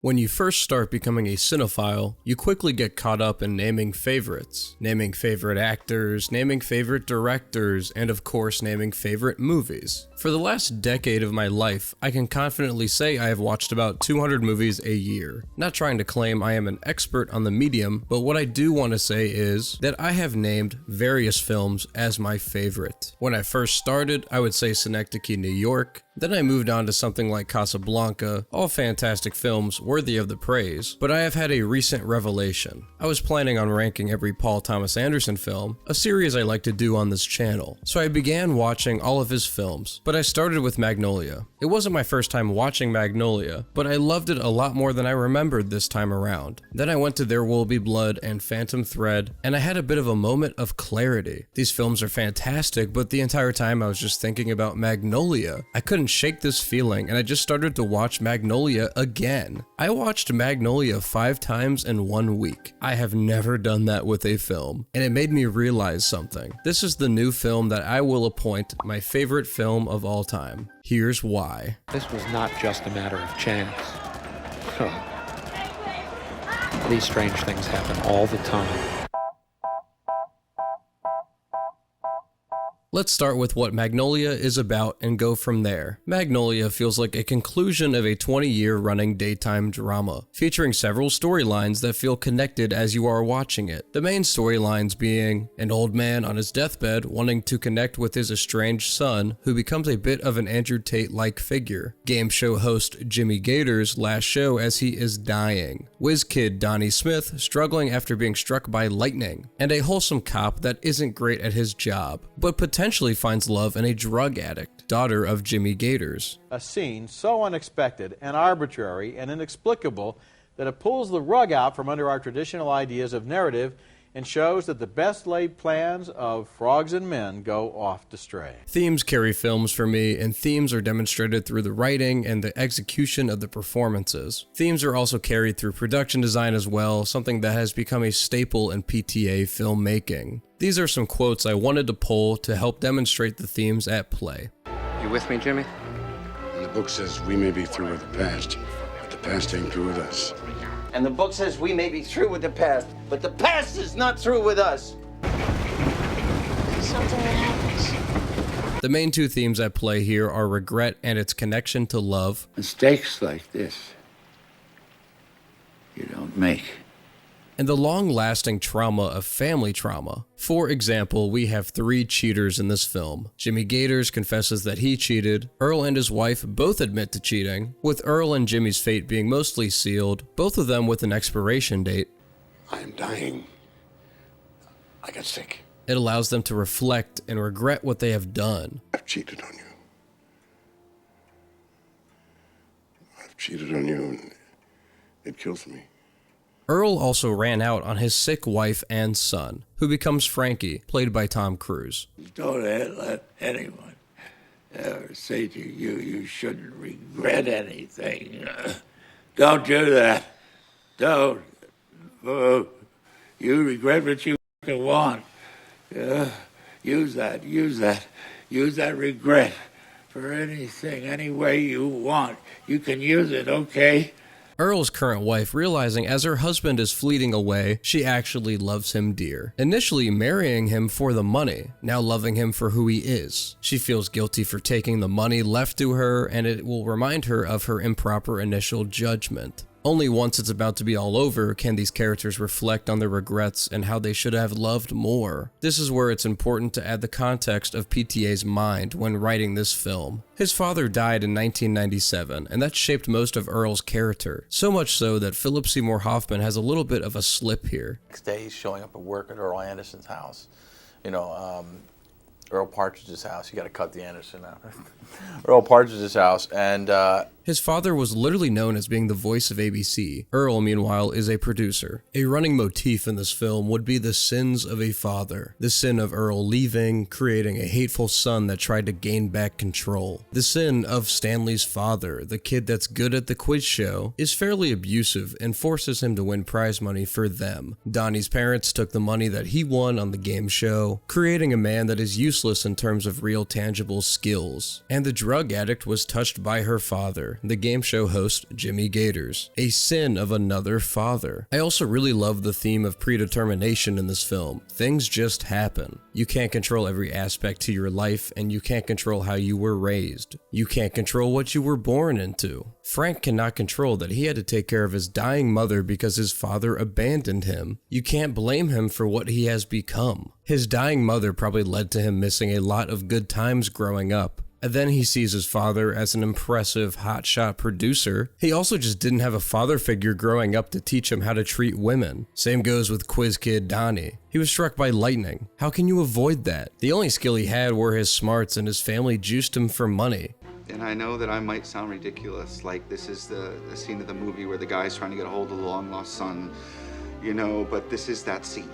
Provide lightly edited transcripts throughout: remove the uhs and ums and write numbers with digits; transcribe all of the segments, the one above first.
When you first start becoming a cinephile, you quickly get caught up in naming favorites, naming favorite actors, naming favorite directors, and of course naming favorite movies. For the last decade of my life, I can confidently say I have watched about 200 movies a year. Not trying to claim I am an expert on the medium, but what I do want to say is that I have named various films as my favorite. When I first started, I would say Synecdoche, New York. Then I moved on to something like Casablanca, all fantastic films worthy of the praise, but I have had a recent revelation. I was planning on ranking every Paul Thomas Anderson film, a series I like to do on this channel, so I began watching all of his films, but I started with Magnolia. It wasn't my first time watching Magnolia, but I loved it a lot more than I remembered this time around. Then I went to There Will Be Blood and Phantom Thread, and I had a bit of a moment of clarity. These films are fantastic, but the entire time I was just thinking about Magnolia. I couldn't shake this feeling, and I just started to watch Magnolia again. I watched Magnolia 5 times in 1 week. I have never done that with a film, and it made me realize something. This is the new film that I will appoint my favorite film of all time. Here's why. This was not just a matter of chance. These strange things happen all the time. Let's start with what Magnolia is about and go from there. Magnolia feels like a conclusion of a 20-year running daytime drama, featuring several storylines that feel connected as you are watching it. The main storylines being an old man on his deathbed wanting to connect with his estranged son, who becomes a bit of an Andrew Tate-like figure, game show host Jimmy Gator's last show as he is dying, whiz kid Donnie Smith struggling after being struck by lightning, and a wholesome cop that isn't great at his job, but potentially finds love in a drug addict, daughter of Jimmy Gators. A scene so unexpected and arbitrary and inexplicable that it pulls the rug out from under our traditional ideas of narrative and shows that the best laid plans of frogs and men go off to stray. Themes carry films for me, and themes are demonstrated through the writing and the execution of the performances. Themes are also carried through production design as well, something that has become a staple in PTA filmmaking. These are some quotes I wanted to pull to help demonstrate the themes at play. You with me, Jimmy? And the book says we may be through with the past, but the past ain't through with us. And the book says we may be through with the past, but the past is not through with us. Something that happens. The main two themes at play here are regret and its connection to love. Mistakes like this, you don't make. And the long-lasting trauma of family trauma. For example, we have 3 cheaters in this film. Jimmy Gators confesses that he cheated. Earl and his wife both admit to cheating, with Earl and Jimmy's fate being mostly sealed, both of them with an expiration date. I am dying. I got sick. It allows them to reflect and regret what they have done. I've cheated on you. I've cheated on you, and it kills me. Earl also ran out on his sick wife and son, who becomes Frankie, played by Tom Cruise. Don't let anyone ever say to you, you shouldn't regret anything. Don't do that. Don't. You regret what you want. Use that regret for anything, any way you want. You can use it, okay? Earl's current wife, realizing as her husband is fleeting away, she actually loves him dear. Initially marrying him for the money, now loving him for who he is. She feels guilty for taking the money left to her, and it will remind her of her improper initial judgment. Only once it's about to be all over can these characters reflect on their regrets and how they should have loved more. This is where it's important to add the context of PTA's mind when writing this film. His father died in 1997, and that shaped most of Earl's character, so much so that Philip Seymour Hoffman has a little bit of a slip here. Next day he's showing up at work at Earl Anderson's house. Earl Partridge's house. You got to cut the Anderson out. Earl Partridge's house, and his father was literally known as being the voice of ABC. Earl, meanwhile, is a producer. A running motif in this film would be the sins of a father. The sin of Earl leaving, creating a hateful son that tried to gain back control. The sin of Stanley's father, the kid that's good at the quiz show, is fairly abusive and forces him to win prize money for them. Donnie's parents took the money that he won on the game show, creating a man that is useless in terms of real tangible skills. And the drug addict was touched by her father. the game show host Jimmy Gators, a sin of another father. I also really love the theme of predetermination in this film. Things just happen. You can't control every aspect to your life, and you can't control how you were raised. You can't control what you were born into. Frank cannot control that he had to take care of his dying mother because his father abandoned him. You can't blame him for what he has become. His dying mother probably led to him missing a lot of good times growing up. And then he sees his father as an impressive hotshot producer. He also just didn't have a father figure growing up to teach him how to treat women. Same goes with quiz kid Donnie. He was struck by lightning. How can you avoid that? The only skill he had were his smarts, and his family juiced him for money. And I know that I might sound ridiculous, like this is the scene of the movie where the guy's trying to get a hold of the long-lost son, you know, but this is that scene.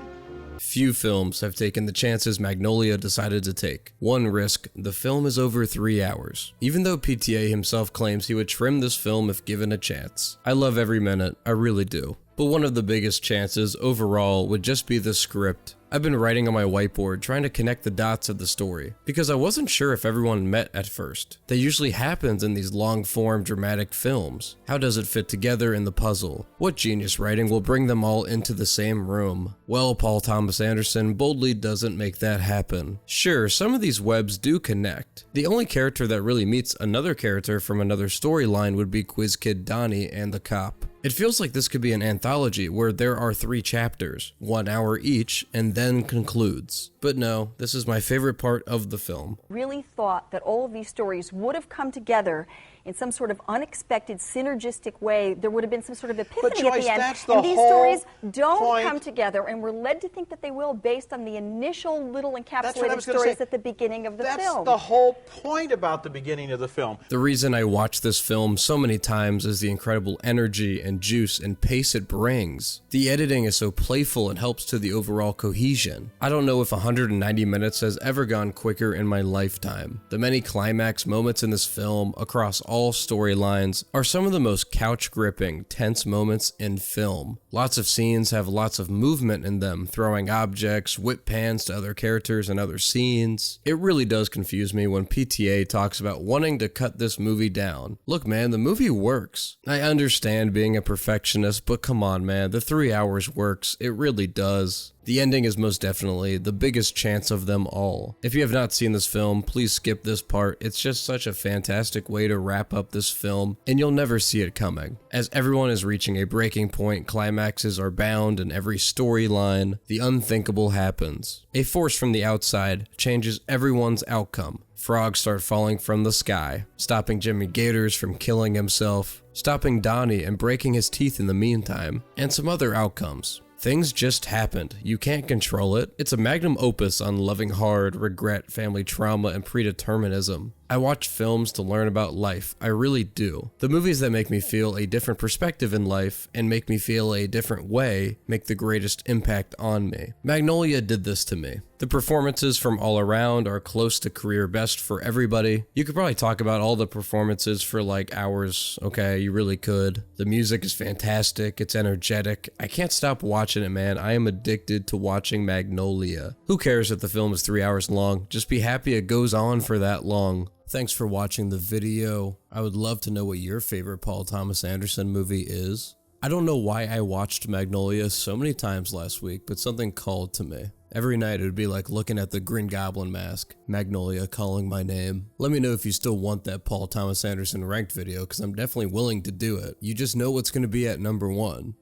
Few films have taken the chances Magnolia decided to take. One risk, the film is over 3 hours. Even though PTA himself claims he would trim this film if given a chance. I love every minute, I really do. But one of the biggest chances overall would just be the script. I've been writing on my whiteboard trying to connect the dots of the story, because I wasn't sure if everyone met at first. That usually happens in these long-form dramatic films. How does it fit together in the puzzle? What genius writing will bring them all into the same room? Well, Paul Thomas Anderson boldly doesn't make that happen. Sure, some of these webs do connect. The only character that really meets another character from another storyline would be Quiz Kid Donnie and the cop. It feels like this could be an anthology where there are 3 chapters, 1 hour each, and then concludes. But no, this is my favorite part of the film. Really thought that all of these stories would have come together in some sort of unexpected, synergistic way. There would have been some sort of epiphany at the end. And these stories don't come together, and we're led to think that they will based on the initial little encapsulated stories at the beginning of the film. That's the whole point about the beginning of the film. The reason I watch this film so many times is the incredible energy and juice and pace it brings. The editing is so playful and helps to the overall cohesion. I don't know if 190 minutes has ever gone quicker in my lifetime. The many climax moments in this film across all storylines are some of the most couch-gripping, tense moments in film. Lots of scenes have lots of movement in them, throwing objects, whip pans to other characters and other scenes. It really does confuse me when PTA talks about wanting to cut this movie down. Look man, the movie works. I understand being a perfectionist, but come on man, the 3 hours works, it really does. The ending is most definitely the biggest chance of them all. If you have not seen this film, please skip this part. It's just such a fantastic way to wrap up this film, and you'll never see it coming. As everyone is reaching a breaking point, climaxes are bound in every storyline, the unthinkable happens. A force from the outside changes everyone's outcome. Frogs start falling from the sky, stopping Jimmy Gators from killing himself, stopping Donnie and breaking his teeth in the meantime, and some other outcomes. Things just happened. You can't control it. It's a magnum opus on loving hard, regret, family trauma, and predeterminism. I watch films to learn about life. I really do. The movies that make me feel a different perspective in life and make me feel a different way make the greatest impact on me. Magnolia did this to me. The performances from all around are close to career best for everybody. You could probably talk about all the performances for like hours. Okay, you really could. The music is fantastic. It's energetic. I can't stop watching it, man. I am addicted to watching Magnolia. Who cares if the film is 3 hours long? Just be happy it goes on for that long. Thanks for watching the video. I would love to know what your favorite Paul Thomas Anderson movie is. I don't know why I watched Magnolia so many times last week, but something called to me. Every night it would be like looking at the Green Goblin mask, Magnolia calling my name. Let me know if you still want that Paul Thomas Anderson ranked video, because I'm definitely willing to do it. You just know what's going to be at number 1.